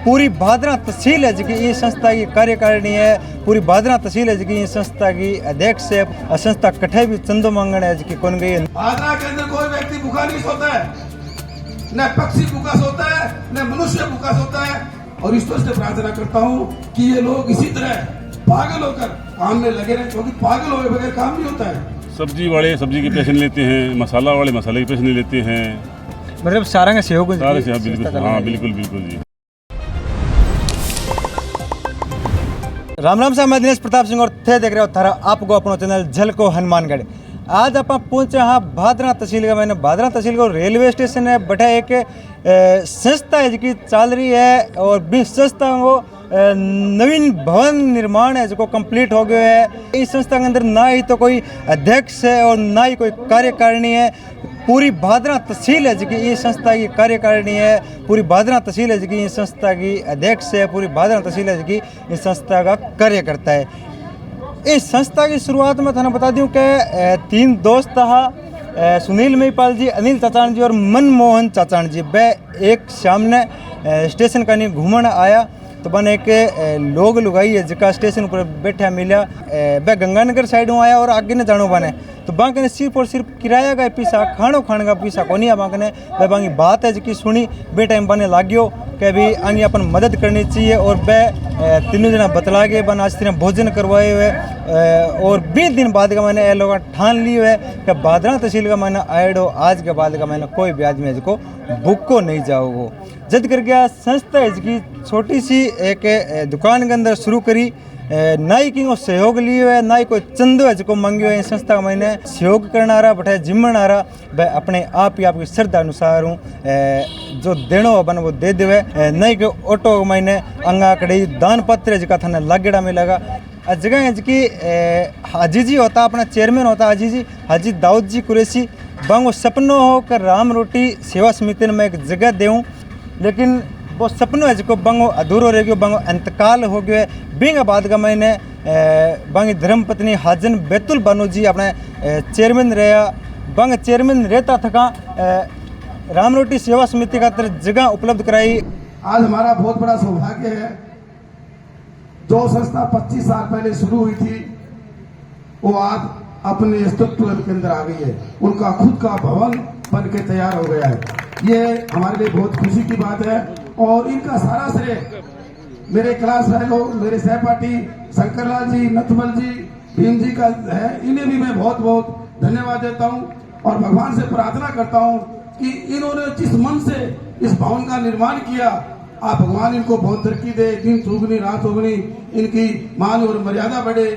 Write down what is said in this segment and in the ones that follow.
पूरी भादरा तहसील है जी ये संस्था की कार्यकारिणी है, पूरी भादरा तहसील है जी ये संस्था की अध्यक्ष है। संस्था कठे भी चंदो मांगने है जी कौन गई। भादरा के अंदर कोई व्यक्ति भूखा नहीं सोता है, न पक्षी भूखा सोता है, न मनुष्य भूखा सोता है। और ईश्वर से प्रार्थना करता हूँ कि ये लोग इसी तरह पागल होकर काम में लगे रहे, क्योंकि पागल होए बगैर काम नहीं होता है। सब्जी वाले सब्जी के पैसे नहीं लेते हैं, मसाला वाले मसाले के पैसे नहीं लेते हैं, मतलब सारा का सहयोग सारे से। हाँ बिल्कुल बिल्कुल जी। राम राम साहब, मैं दिनेश प्रताप सिंह और थे देख रहे हो थारा आपको अपना चैनल झलको हनुमानगढ़। आज आप पहुंचे हाँ भादरा तहसील का। मैंने भादरा तहसील को रेलवे स्टेशन है बैठा एक संस्था है जिसकी चल रही है और भी संस्था को नवीन भवन निर्माण है जो कंप्लीट हो गया है। इस संस्था के अंदर ना ही तो कोई अध्यक्ष है और ना ही कोई कार्यकारिणी है। पूरी भादरा तहसील है जिसकी ये संस्था की कार्यकारिणी है, पूरी भादरा तहसील है जिसकी ये संस्था की अध्यक्ष है, पूरी भादरा तहसील है जिसकी इस संस्था का कार्यकर्ता है। इस संस्था की शुरुआत में थाना बता दूं कि 3 दोस्त था, सुनील महिपाल जी, अनिल चाचान जी और मनमोहन चाचान जी। वह एक सामने स्टेशन का नहीं घूमने आया तो बन एक लोग लुगाई है जिसका स्टेशन पर बैठा मिला। वह गंगानगर साइड में आया और आगे ने जानो बने तो बांक ने सिर्फ और सिर्फ किराया का पैसा खानो खाने का पैसा को नहीं बांक ने वह बांकी बात है जिसकी सुनी बे टाइम बने लाग्यो कि भी आगे अपन मदद करनी चाहिए। और वह 3 जना बतला के बन आज तीन भोजन करवाए हुए और 20 दिन बाद का मैंने ये लोग ठान ली हुए कि भादरा तहसील का मैंने आयडो आज के बाद का मैंने कोई भी आदमी को भूखो नहीं जाओगो। जद कर गया संस्था इसकी छोटी सी एक दुकान के अंदर शुरू करी, ना ही कि सहयोग लिए हुए ना ही कोई चंदो है जो मांगी हुए। संस्था का मैंने सहयोग करना रहा बैठे जिम्मन आ रहा वह अपने आप ही आपकी श्रद्धा अनुसार हूँ जो देनो अपन वो दे देवे। नहीं कि ऑटो मैंने अंगा कड़ी दान पत्र जिका थाने लागेड़ा मिलेगा जगह है जिकी हाजी जी होता अपना चेयरमैन होता हाजी जी हाजी दाऊद जी कुरैशी। बांगो सपनों हो कर राम रोटी सेवा समिति में एक जगह देऊँ, लेकिन वो सपनों है जो बंगो अधूरो रह गयो, बंगो अंतकाल हो गयो है। बिंग बाद का मैंने बंगी धर्मपत्नी हाजन बैतुल बानो जी अपने चेयरमैन रहा। बंग चेयरमैन रहता थका राम रोटी सेवा समिति का जगह उपलब्ध कराई। आज हमारा बहुत बड़ा सौभाग्य है, जो संस्था 25 साल पहले शुरू हुई थी वो आज अपने अस्तित्व के अंदर आ गई है। उनका खुद का भवन बन के तैयार हो गया है। ये हमारे लिए बहुत खुशी की बात है। और इनका सारा श्रेय मेरे क्लास फेलो, मेरे सहपाठी शंकरलाल जी, नथमल जी, भीम जी का है। इन्हें भी मैं बहुत बहुत धन्यवाद देता हूँ और भगवान से प्रार्थना करता हूँ कि इन्होंने जिस मन से इस भवन का निर्माण किया, आप भगवान इनको बहुत तरक्की दे, दिन चौगुनी रात चौगुनी इनकी मान और मर्यादा बढ़े।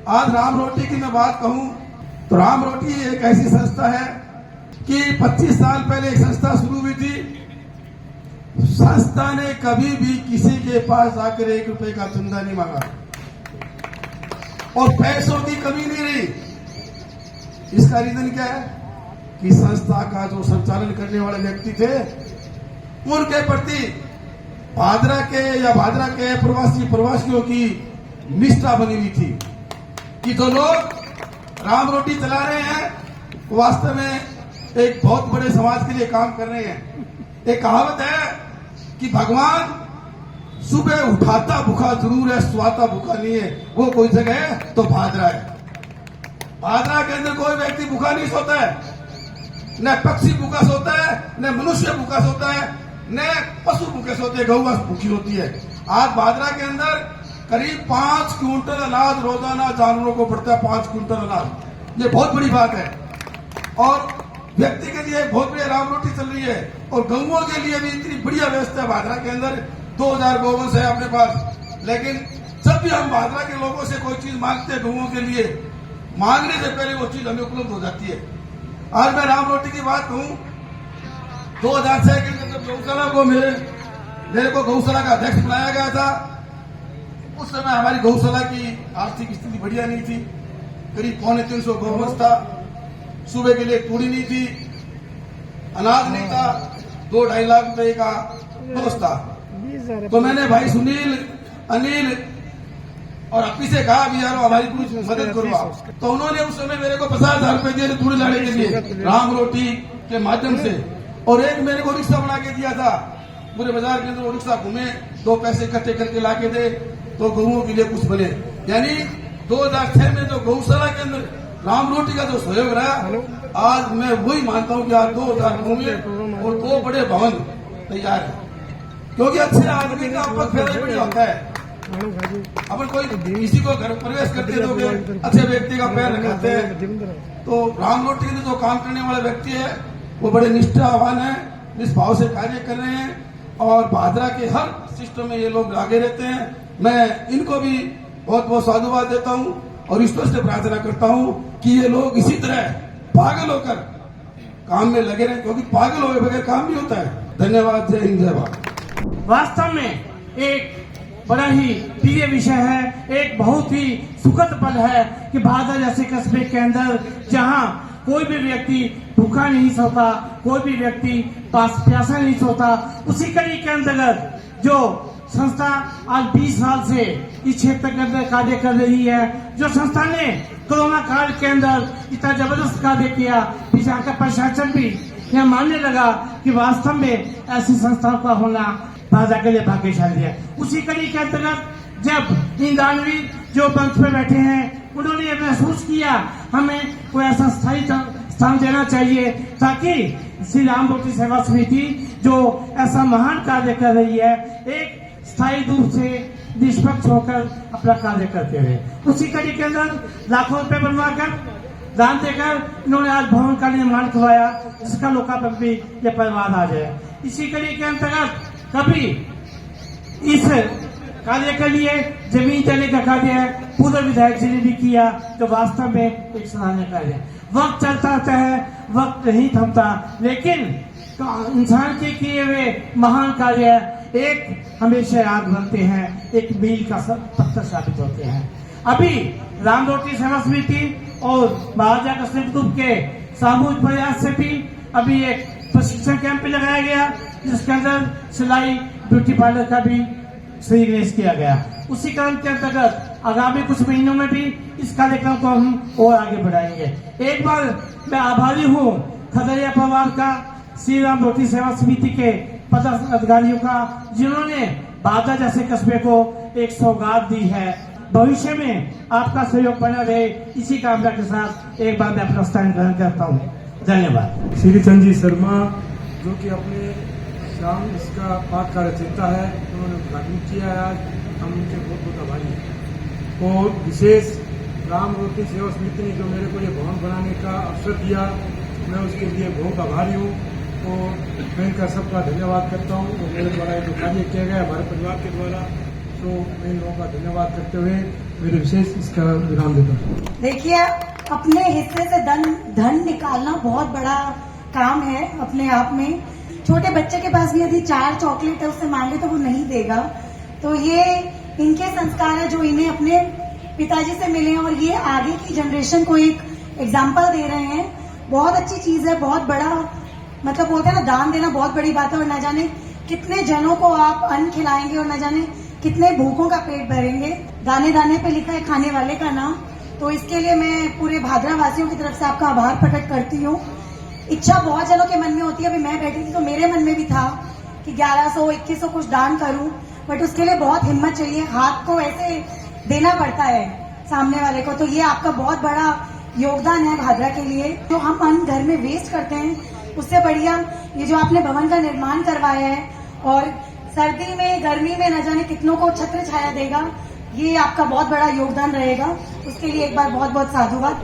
आज राम रोटी की मैं बात कहूँ तो राम रोटी एक ऐसी संस्था है कि 25 साल पहले एक संस्था शुरू हुई थी। संस्था ने कभी भी किसी के पास आकर 1 रुपए का चंदा नहीं मांगा और पैसों की कमी नहीं रही। इसका रीजन क्या है कि संस्था का जो संचालन करने वाले व्यक्ति थे उनके प्रति भादरा के प्रवासियों की निष्ठा बनी हुई थी कि जो लोग राम रोटी चला रहे हैं वास्तव में एक बहुत बड़े समाज के लिए काम कर रहे हैं। एक कहावत है कि भगवान सुबह उठाता भूखा जरूर है, सुलाता भूखा नहीं है। वो कोई जगह है तो भादरा है। भादरा के अंदर कोई व्यक्ति भूखा नहीं सोता है, न पक्षी भूखा सोता है, न मनुष्य भूखा सोता है, न पशु भूखे सोते हैं, गौ भूखी होती है। आज भादरा के अंदर करीब 5 क्विंटल अनाज रोजाना जानवरों को पड़ता है। 5 क्विंटल अनाज, ये बहुत बड़ी बात है। और व्यक्ति के लिए बहुत बड़ी राम रोटी चल रही है और गौओं के लिए भी इतनी बढ़िया व्यवस्था है। भादरा के अंदर 2000 गौवंश है अपने पास। लेकिन जब भी हम भादरा के लोगों से कोई चीज मांगते हैं गौओं के लिए, मांगने से पहले वो चीज हमें उपलब्ध हो जाती है। आज मैं राम रोटी की बात कहूँ, 2006 के अंदर गौशाला को मेरे को गौशाला का अध्यक्ष बनाया गया था। उस समय हमारी गौशाला की आर्थिक स्थिति बढ़िया नहीं थी, करीब 350 गौवंश था, सुबह के लिए तूड़ी नहीं थी, अनाज नहीं था, 2-2.5 लाख रुपए का दोस्त था। तो मैंने भाई सुनील, अनिल और अपी से कहा भी यार हमारी पूरी मदद करो आप। तो उन्होंने उस समय मेरे को 50,000 रुपए दिए तूड़ी लाने के लिए राम रोटी के माध्यम से। और एक मेरे को रिक्शा बना के दिया था पूरे बाजार के अंदर वो रिक्शा घूमे, 2 पैसे इकट्ठे करके लाके दे तो गऊओं के लिए कुछ बने। यानी 2006 में जो गौशाला के अंदर राम रोटी का जो सहयोग रहा, आज मैं वही मानता हूँ कि आज 2009 में और 2 बड़े भवन तैयार है, क्योंकि अच्छे आदमी का आपका फेरा बड़ी होता है। अपन कोई किसी को घर प्रवेश करते तो अच्छे व्यक्ति का पैर रखाते हैं, तो राम रोटी के जो काम करने वाला व्यक्ति है वो बड़े निष्ठावान है, निष्भाव से कार्य कर रहे हैं और भादरा के हर सिस्टम में ये लोग आगे रहते हैं। मैं इनको भी बहुत बहुत साधुवाद देता हूँ और ईश्वर से प्रार्थना करता हूँ कि ये लोग इसी तरह पागल होकर काम में लगे रहे, क्योंकि पागल होए बगैर काम नहीं होता है। धन्यवाद। जय हिंद, जय भारत। वास्तव में एक बड़ा ही प्रिय विषय है, एक बहुत ही सुखद पल है कि भादरा जैसे कस्बे के अंदर जहां कोई भी व्यक्ति भूखा नहीं सोता, कोई भी व्यक्ति प्यासा नहीं सोता, उसी कड़ी के अंतर्गत जो संस्था आज 20 साल से इस क्षेत्र के अंदर कार्य कर रही है, जो संस्था ने कोरोना काल के अंदर इतना जबरदस्त कार्य किया, यहाँ का प्रशासन भी यह मानने लगा कि वास्तव में ऐसी संस्थाओं का होना भादरा के लिए भाग्यशाली है। उसी कड़ी के अंतर्गत जब इन दानवीर जो मंच पे बैठे हैं उन्होंने ये महसूस किया हमें कोई ऐसा स्थायी स्थान देना चाहिए ताकि श्री राम रोटी सेवा समिति जो ऐसा महान कार्य कर रही है एक स्थायी रूप से निष्पक्ष होकर अपना कार्य करते हुए, उसी कड़ी के अंदर लाखों रुपए बनवाकर दान देकर इन्होंने आज भवन का निर्माण करवाया, जिसका लोकार्पण भी ये परिवार आ जाए। इसी कड़ी के अंतर्गत कभी इस कार्य के लिए जमीन देने का कार्य है पूर्व विधायक जी ने भी किया, जो वास्तव में एक सराहनीय कार्य है। वक्त चलता रहता है, वक्त नहीं थमता, लेकिन इंसान के किए हुए महान कार्य एक हमेशा याद बनते हैं, एक मील का पत्थर साबित होते हैं। अभी राम रोटी सेवा समिति और महाराजा कश्मीर ग्रुप के सामूहिक प्रयास से भी अभी एक प्रशिक्षण कैंप लगाया गया, जिसके अंदर सिलाई ब्यूटी पार्लर का भी श्रीनिवेश किया गया। उसी क्रम के अंतर्गत आगामी कुछ महीनों में भी इस कार्यक्रम को हम और आगे बढ़ाएंगे। एक बार मैं आभारी हूँ खदरिया परिवार का, श्री राम रोटी सेवा समिति के पदाधिकारियों का, जिन्होंने भादरा जैसे कस्बे को एक सौगात दी है। भविष्य में आपका सहयोग बना रहे, इसी कामना के साथ एक बार मैं अपना स्थान ग्रहण करता हूँ। धन्यवाद। श्री चंद जी शर्मा जो कि अपने शाम इसका पाठ का रचयिता है, उन्होंने उद्घाटन किया है आज, हम उनके बहुत बहुत आभारी हैं। और विशेष राम रोटी सेवा समिति ने जो मेरे को ये भवन बनाने का अवसर दिया, मैं उसके लिए बहुत आभारी हूँ और मैं इनका सबका धन्यवाद करता हूँ। और मेरे द्वारा जो कार्य किया गया हमारे परिवार के द्वारा, तो मैं इन लोगों का धन्यवाद करते हुए मेरे विशेष इसका विराम देता हूँ। देखिए, अपने हिस्से से धन निकालना बहुत बड़ा काम है अपने आप में। छोटे बच्चे के पास भी यदि 4 चॉकलेट है उससे मांगे तो वो नहीं देगा, तो ये इनके संस्कार है जो इन्हें अपने पिताजी से मिले हैं और ये आगे की जनरेशन को एक एग्जाम्पल दे रहे हैं। बहुत अच्छी चीज है, बहुत बड़ा, मतलब बोलते हैं ना, दान देना बहुत बड़ी बात है और न जाने कितने जनों को आप अन्न खिलाएंगे और न जाने कितने भूखों का पेट भरेंगे। दाने दाने पे लिखा है खाने वाले का नाम, तो इसके लिए मैं पूरे भादरा वासियों की तरफ से आपका आभार प्रकट करती हूँ। इच्छा बहुत जनों के मन में होती है, अभी मैं बैठी थी तो मेरे मन में भी था कि 1100-2100 कुछ दान करूं, बट उसके लिए बहुत हिम्मत चाहिए, हाथ को ऐसे देना पड़ता है सामने वाले को। तो ये आपका बहुत बड़ा योगदान है भादरा के लिए। जो हम अन्न घर में वेस्ट करते हैं उससे बढ़िया ये जो आपने भवन का निर्माण करवाया है और सर्दी में गर्मी में न जाने कितनों को छत्र छाया देगा, ये आपका बहुत बड़ा योगदान रहेगा। उसके लिए एक बार बहुत बहुत साधुवाद।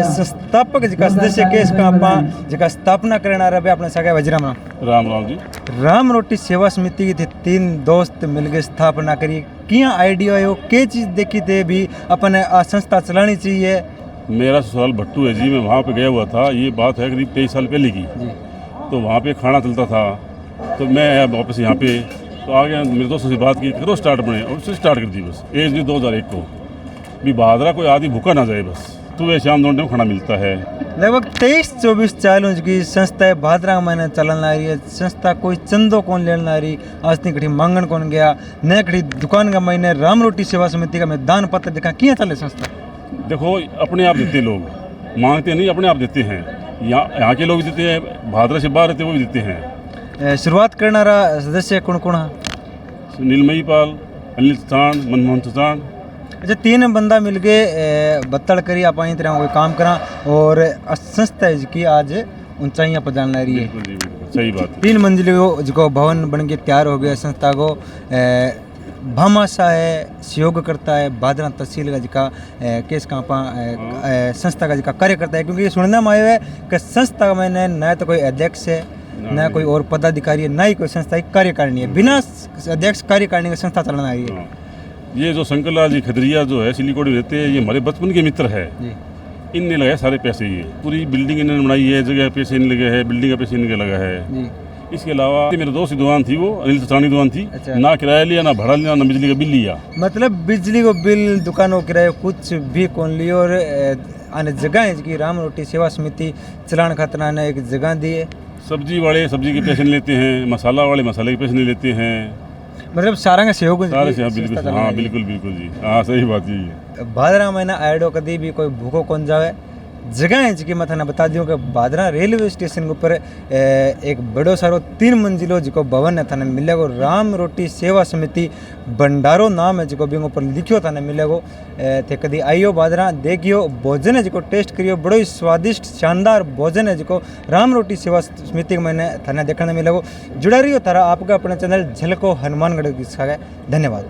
संस्थापक जिका सदस्य के इसका आपा जिका स्थापना करना रहे अपने सगे वजराम राम राम जी। राम रोटी सेवा समिति की थे 3 दोस्त मिलकर स्थापना करी। क्या आइडिया है, के चीज देखी थे भी अपने संस्था चलानी चाहिए? मेरा ससुराल भट्टू है जी, मैं वहाँ पे गया हुआ था, ये बात है करीब 23 साल पहले की। तो वहाँ पे खाना चलता था, तो मैं आया वापस यहाँ पे, तो आ गया, मेरे दोस्तों से बात की करो स्टार्ट बने, और उससे स्टार्ट कर दी बस। एज भी 2001 को भी भादरा कोई आदमी भूखा ना जाए, बस सुबह शाम दोनों टाइम खाना मिलता है। लगभग 23-24 चालू की संस्था है भादरा महीने चलन आ रही है। संस्था कोई चंदो कौन लेना आ रही, आज तक कहीं मांगन कौन गया, न कहीं दुकान का महीने राम रोटी सेवा समिति का मैं दान पत्र देखा, क्या चले संस्था? देखो, अपने आप देते लोग, मांगते नहीं, अपने आप देते हैं। यहाँ के लोग देते हैं, भादरा से बाहर रहते वो भी देते हैं। शुरुआत करणारा सदस्य कोण कोण हा? नीलमयी पाल, अनिल चांद, मनमोहन चांद। अच्छा, तीन बंदा मिल के बत्तड़ करी आप आई तरह कोई काम करा और संस्था की आज ऊंचाइयां पर जान रही है। बिल्कुल जी, बिल्कुल सही बात है। 3 मंजिलों जो भवन बन के तैयार हो गया संस्था को भामाशाह है, सहयोग करता है भादरा तहसील का जिका केस का संस्था का जिका कार्य करता है, क्योंकि सुनने में आया है कि संस्था में न तो कोई अध्यक्ष है न कोई और पदाधिकारी है, न ही कोई संस्था की कार्यकारिणी है। बिना अध्यक्ष कार्यकारिणी की संस्था चलाना रही है। ये जो शंकरलाल जी खदरिया जो है सिलीगुड़ी में रहते हैं, ये हमारे बचपन के मित्र है। इनने लगाए सारे पैसे, ये पूरी बिल्डिंग इन्होंने बनाई है, जगह पैसे इन्हें लगे है, बिल्डिंग का पैसे इनके लगा है जी। इसके अलावा मेरे दोस्त की दुकान थी, वो अनिल चांदी दुकान थी। अच्छा। ना किराया लिया, ना भाड़ा लिया, ना बिजली का बिल लिया। मतलब बिजली को बिल, दुकानों किराए कुछ भी कौन लियो। और आने जगह है कि राम रोटी सेवा समिति चलान खातर ने एक जगह दी है। सब्जी वाले सब्जी के पैसे नहीं लेते हैं, मसाला वाले मसाले के पैसे नहीं लेते हैं। मतलब सारा का सहयोग सारे से, हाँ बिल्कुल, हाँ बिल्कुल बिल्कुल जी, हाँ सही बात यही है। भादरा महीना आयडो कभी भी कोई भूखो कौन जावे। जगह है जी, मैं थाना बता दूं कि भादरा रेलवे स्टेशन के ऊपर एक बड़ो सारो 3 मंजिलो जो भवन है थाने मिलेगो। राम रोटी सेवा समिति भंडारो नाम है जो भी ऊपर लिखियो थाने मिलेगो। थे कभी आइयो भादरा देखियो, भोजन है जो टेस्ट करियो, बड़ो ही स्वादिष्ट शानदार भोजन है जो राम रोटी सेवा समिति के मैंने थाने देखने मिलेगो। जुड़ा रहियो तारा आपका अपने चैनल झलको हनुमानगढ़। धन्यवाद।